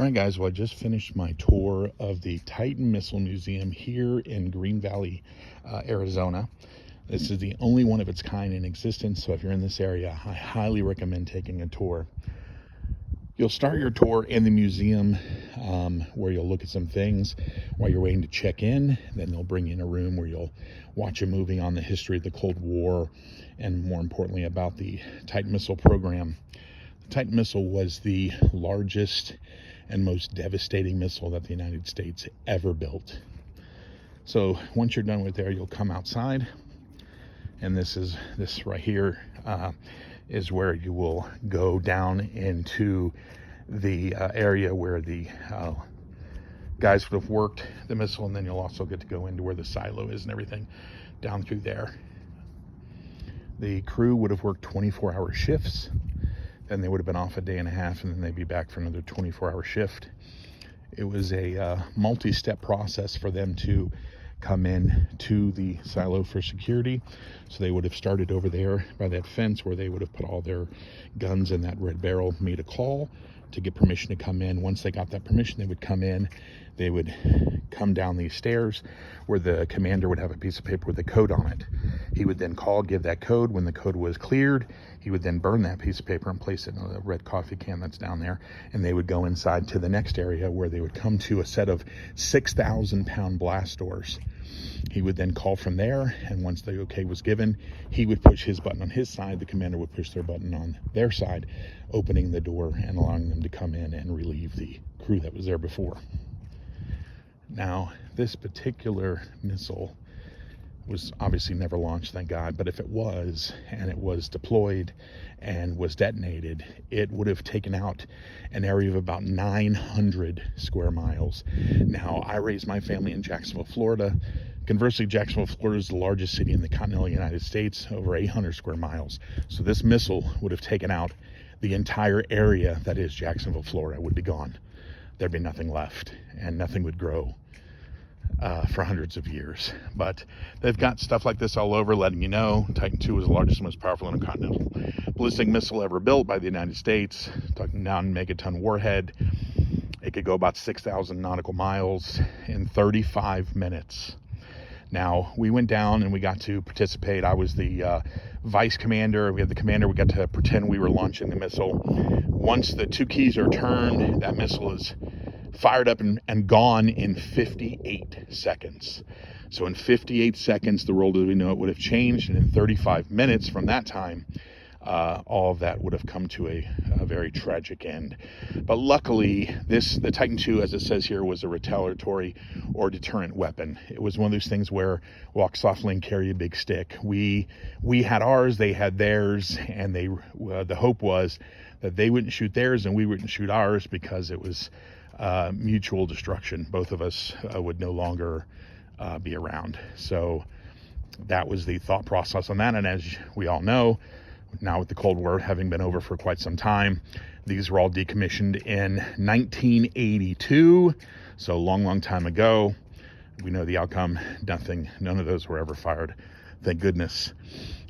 All right, guys, well, I just finished my tour of the Titan Missile Museum here in Green Valley, Arizona. This is the only one of its kind in existence, so if you're in this area, I highly recommend taking a tour. You'll start your tour in the museum where you'll look at some things while you're waiting to check in. Then they'll bring you in a room where you'll watch a movie on the history of the Cold War and, more importantly, about the Titan missile program. The Titan missile was the largest and most devastating missile that the United States ever built. So once you're done with there, you'll come outside, and this right here is where you will go down into the area where the guys would have worked the missile, and then you'll also get to go into where the silo is and everything down through there. The crew would have worked 24-hour shifts. Then they would have been off a day and a half, and then they'd be back for another 24-hour shift. It was a multi-step process for them to come in to the silo for security. So they would have started over there by that fence where they would have put all their guns in that red barrel, made a call to get permission to come in. Once they got that permission, they would come in. They would come down these stairs where the commander would have a piece of paper with a code on it. He would then call, give that code. When the code was cleared, he would then burn that piece of paper and place it in a red coffee can that's down there. And they would go inside to the next area where they would come to a set of 6,000-pound blast doors. He would then call from there, and once the okay was given, he would push his button on his side. The commander would push their button on their side, opening the door and allowing them to come in and relieve the crew that was there before. Now, this particular missile was obviously never launched, thank God, but if it was, and it was deployed and was detonated, it would have taken out an area of about 900 square miles. Now, I raised my family in Jacksonville, Florida. Conversely, Jacksonville, Florida is the largest city in the continental United States, over 800 square miles. So this missile would have taken out the entire area that is Jacksonville, Florida. Would be gone. There'd be nothing left, and nothing would grow for hundreds of years. But they've got stuff like this all over, letting you know Titan II was the largest and most powerful intercontinental ballistic missile ever built by the United States. Talking down megaton warhead. It could go about 6,000 nautical miles in 35 minutes. Now, we went down and we got to participate. I was the vice commander. We had the commander. We got to pretend we were launching the missile. Once the two keys are turned, that missile is fired up and gone in 58 seconds. So in 58 seconds, the world as we know it would have changed. And in 35 minutes from that time, all of that would have come to a very tragic end. But luckily, the Titan II, as it says here, was a retaliatory or deterrent weapon. It was one of those things where walk softly and carry a big stick. We had ours, they had theirs, and the hope was that they wouldn't shoot theirs and we wouldn't shoot ours, because it was mutual destruction. Both of us would no longer be around. So that was the thought process on that. And as we all know, now with the Cold War having been over for quite some time, these were all decommissioned in 1982. So long time ago. We know the outcome. None of those were ever fired. Thank goodness.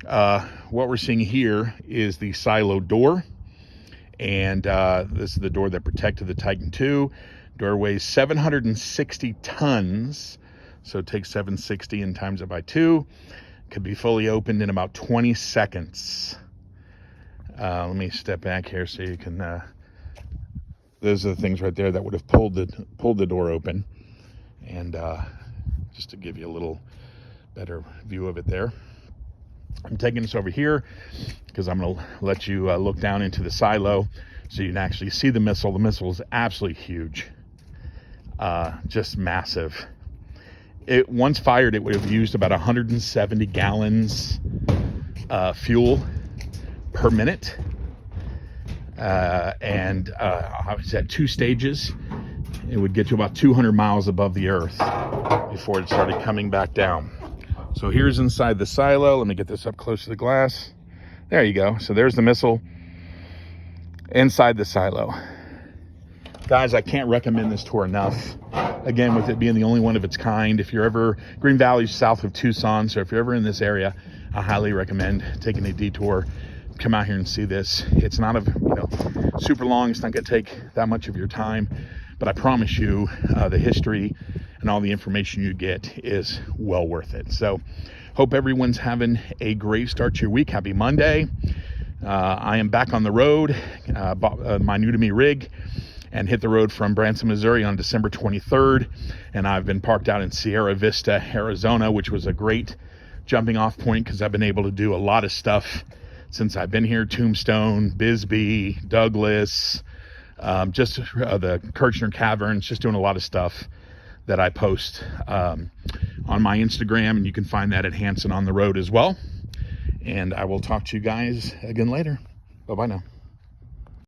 What we're seeing here is the silo door. And this is the door that protected the Titan II. Door weighs 760 tons. So take 760 and times it by 2. Could be fully opened in about 20 seconds. Let me step back here so you can, those are the things right there that would have pulled the door open. And just to give you a little better view of it there. I'm taking this over here because I'm going to let you look down into the silo so you can actually see the missile. The missile is absolutely huge, just massive. It once fired, it would have used about 170 gallons fuel per minute, and I was at 2 stages. It would get to about 200 miles above the earth before it started coming back down. So here's inside the silo. Let me get this up close to the glass. There you go. So there's the missile inside the silo. Guys, I can't recommend this tour enough. Again, with it being the only one of its kind, if you're ever, Green Valley south of Tucson, so if you're ever in this area, I highly recommend taking a detour come out here and see this. It's not super long. It's not going to take that much of your time, but I promise you the history and all the information you get is well worth it. So hope everyone's having a great start to your week. Happy Monday. I am back on the road, bought my new to me rig and hit the road from Branson, Missouri on December 23rd. And I've been parked out in Sierra Vista, Arizona, which was a great jumping off point because I've been able to do a lot of stuff since I've been here. Tombstone, Bisbee, Douglas, just the Kirchner Caverns, just doing a lot of stuff that I post on my Instagram. And you can find that at Hanson on the Road as well. And I will talk to you guys again later. Bye-bye now.